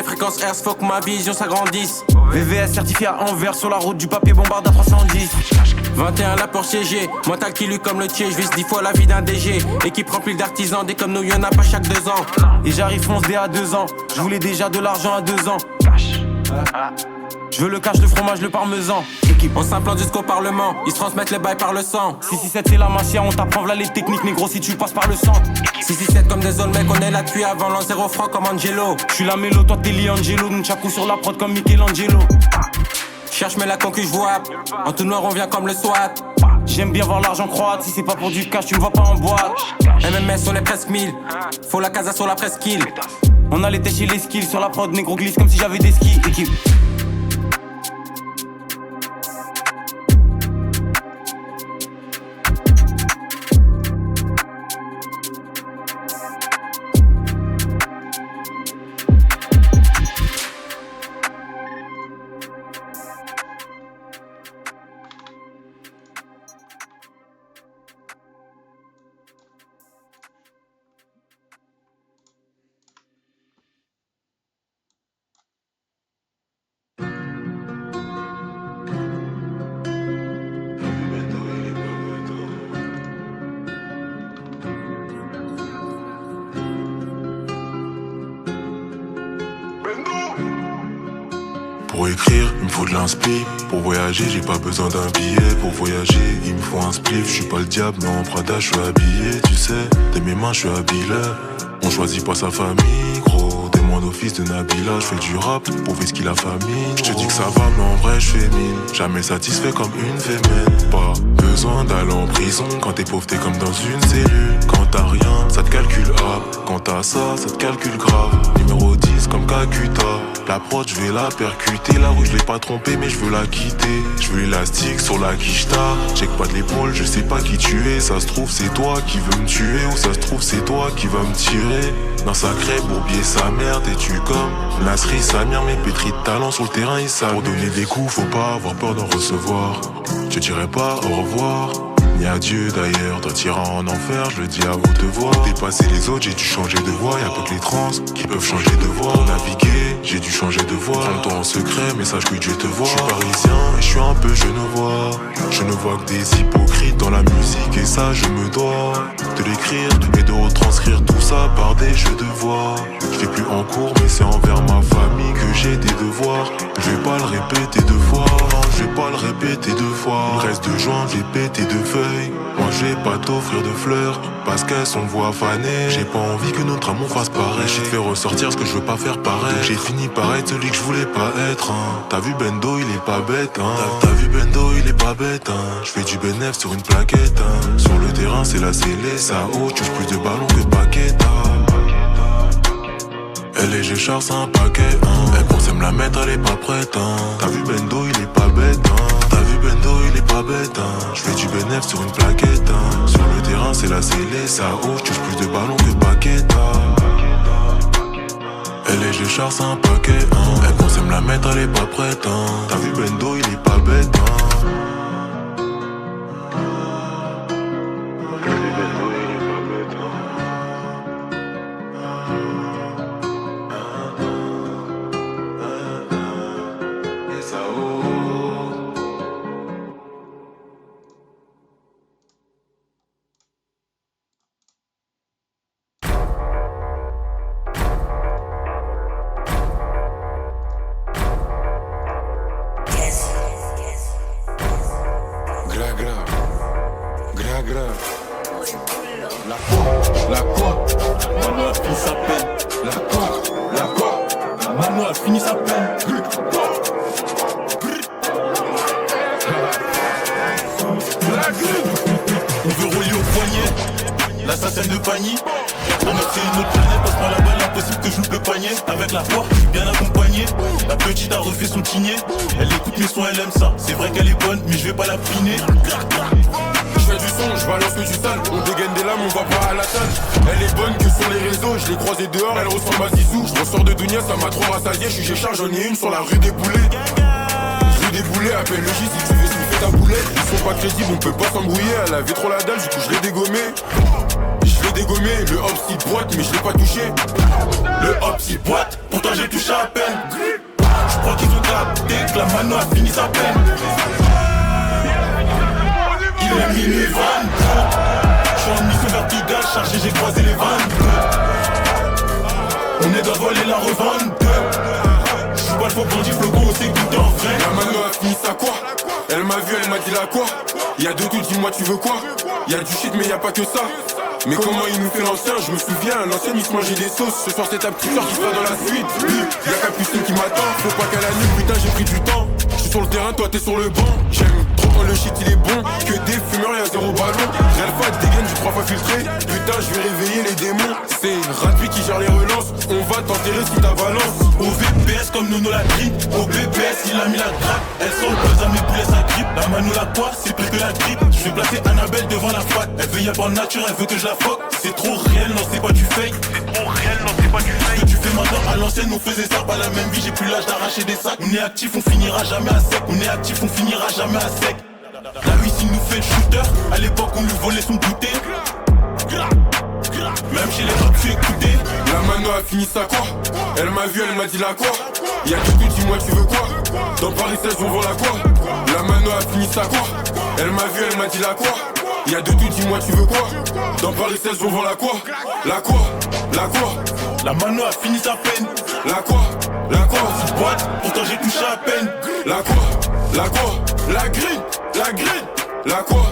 fréquence Hertz, faut que ma vision s'agrandisse. VVS certifié à Anvers, sur la route du papier bombarde à 310. 21 là pour siéger, mental qui lutte comme le tiers, je vise 10 fois la vie d'un DG. Équipe remplie d'artisans, des comme nous y'en a pas chaque 2 ans. Et j'arrive fonce dès à 2 ans, je voulais déjà de l'argent à 2 ans. Je veux le cash, le fromage, le parmesan. Équipe, on s'implante jusqu'au parlement, ils se transmettent les bails par le sang. 667 c'est la mafia, on t'apprend là les techniques, négro si tu passes par le centre. 667 comme des mec, on est là depuis avant l'an 0 francs comme Angelo. J'suis la mélo, toi t'es Liangelo, Nunchaku sur la prod comme Michelangelo. Cherche mais la concu j'vois, en tout noir on vient comme le SWAT. J'aime bien voir l'argent croître, si c'est pas pour du cash tu me vois pas en boîte. MMS on est presque 1000, faut la casa sur la presqu'île. On allait têcher les skills sur la prod, négro glisse comme si j'avais des skis. Équipe. Pour écrire, il me faut de l'inspi. Pour voyager, j'ai pas besoin d'un billet. Pour voyager, il me faut un spliff. Je suis pas le diable, mais en Prada, je suis habillé. Tu sais, de mes mains, je suis habillé. On choisit pas sa famille, gros. Témoin d'office de Nabila. Je fais du rap pour ce la famille. Je te dis que ça va, mais en vrai, je fais mine. Jamais satisfait comme une fémène. Pas besoin d'aller en prison. Quand t'es pauvre, t'es comme dans une cellule. Quand t'as rien, ça te calcule up. Quand t'as ça te calcule grave. Numéro 10 comme Kakuta. La prod, je vais la percuter. La rue, je l'ai pas trompée, mais je veux la quitter. Je veux l'élastique sur la quicheta. Check pas de l'épaule, je sais pas qui tu es. Ça se trouve, c'est toi qui veux me tuer. Ou ça se trouve, c'est toi qui va me tirer. D'un sacré bourbier, sa mère, t'es-tu comme Nasri, Samir, mes pétris de talent sur le terrain, ils savent. Pour donner des coups, faut pas avoir peur d'en recevoir. Je dirais pas au revoir. Ni adieu d'ailleurs, toi t'iras en enfer, je le dis à vous de voir. Dépasser les autres, j'ai dû changer de voie. Y'a pas que les trans qui peuvent changer de voie. Pour naviguer, j'ai dû changer de voie. Prends-toi en secret, mais sache que Dieu te voit. Je suis parisien et je suis un peu genevois. Je ne vois que des hypocrites dans la musique et ça je me dois de l'écrire et de retranscrire tout ça par des jeux de voix. Je fais plus en cours mais c'est envers ma famille que j'ai des devoirs. Je vais pas le répéter deux fois, je vais pas le répéter deux fois. Il reste 2 joints, j'ai pété 2 feuilles. Moi je vais pas t'offrir de fleurs parce qu'elles sont voix fanées. J'ai pas envie que notre amour fasse pareil. J'ai fait ressortir ce que je veux pas faire pareil. J'ai fini par être celui que je voulais pas être hein. T'as vu Bendo, il est pas bête hein. T'as vu Bendo, il est pas bête hein. Je fais du bénéf sur une plaquette hein. Sur le terrain c'est la scellée, ça haut, touche plus de ballons que paquet hein. Elle est je charge un paquet hein. Elle pense me la mettre, elle est pas prête hein. T'as vu Bendo, il est pas bête hein. T'as vu Bendo, il est pas bête hein. Je fais du bénéf sur une plaquette hein. Sur le terrain c'est la scellée, ça haut, touche plus de ballons que paquet hein. Elle est je charge un paquet hein. Elle pense me la mettre, elle est pas prête hein. T'as vu Bendo, il est pas bête hein. La quoi? Manoir finit sa peine. La quoi? Manoir finit sa peine. On veut rouler au poignet. L'assassin de panier. On a c'est une autre planète, passe par la balle, impossible que je loupe le poignet. Avec la foi, bien accompagnée. La petite a refait son tigné. Elle écoute mes sons, elle aime ça. C'est vrai qu'elle est bonne, mais je vais pas la piner. Je fais du son, je balance que du sale. On dégaine des lames, on va pas à la salle. Elle est bonne que sur les réseaux, je l'ai croisée dehors, elle ressemble à Zizou. Je ressors de Dounia, ça m'a trop rassasié. Je suis Géchard, j'en ai une sur la rue des Boulets. Rue des Boulets, appelle le J si tu veux sniffer ta boulette. Ils sont pas crédibles, on peut pas s'embrouiller. Elle avait trop la dalle, du coup je l'ai dégommé. Je l'ai dégommé, le hop s'il boîte, mais je l'ai pas touché. Le hop s'il boîte, pourtant j'ai touché à peine. Je crois qu'ils ont capté que la mano a fini sa peine. Il est minuit 22. Je suis en mission verticale, chargé, j'ai croisé les vannes. On est dans le vol et la revente. Je suis pas le faux bandit, floco, c'est tout en vrai. La mano a fini sa quoi? Elle m'a vu, elle m'a dit la quoi? Y'a de tout, dis-moi tu veux quoi? Y'a du shit mais y'a pas que ça. Mais comment il nous fait l'ancien? Je me souviens, l'ancien il se mangeait des sauces. Ce soir c'est ta petite soeur qui sera dans la suite. Y'a Capucine qui m'attend, faut pas qu'elle annule, putain j'ai pris du temps. J'suis sur le terrain, toi t'es sur le banc. J'aime trop quand le shit il est bon. Que des fumeurs, y'a zéro ballon. Real Fat dégaine du 3 fois filtré. Putain je vais réveiller les démons. C'est Radvi qui gère les relances. On va t'enterrer si ta balance. Au VPS comme Nono la grippe. Au BPS il a mis la grappe. Elle sent le buzz à mes poulets sa grippe. La mano la quoi, c'est pire que la grippe. Je vais placer Annabelle devant la fac. Elle veut y avoir nature, elle veut que je la fuck. C'est trop réel, non c'est pas du fake. C'est trop réel, non c'est pas du fake. Ce que tu fais maintenant à l'ancienne, on faisait ça. Pas la même vie, j'ai plus l'âge d'arracher des sacs. On est actif, on finira jamais à sec. On est actif, on finira jamais à sec. La Russie nous fait le shooter. À l'époque on lui volait son goûter. Même chez les rap, tu écouté. La mano a fini sa quoi? Elle m'a vu, elle m'a dit la quoi? Y'a du tout, dis-moi tu veux quoi? Dans Paris 16 on vend la quoi? La mano a fini sa quoi? Elle m'a vu, elle m'a dit la quoi? Y'a de tout, dis-moi tu veux quoi? Dans Paris 16 on vend la quoi? La quoi? La quoi? La mano a fini sa peine. La quoi? La quoi? Petite boîte, pourtant j'ai touché à peine. La quoi? La quoi? La grille? La grille? La quoi?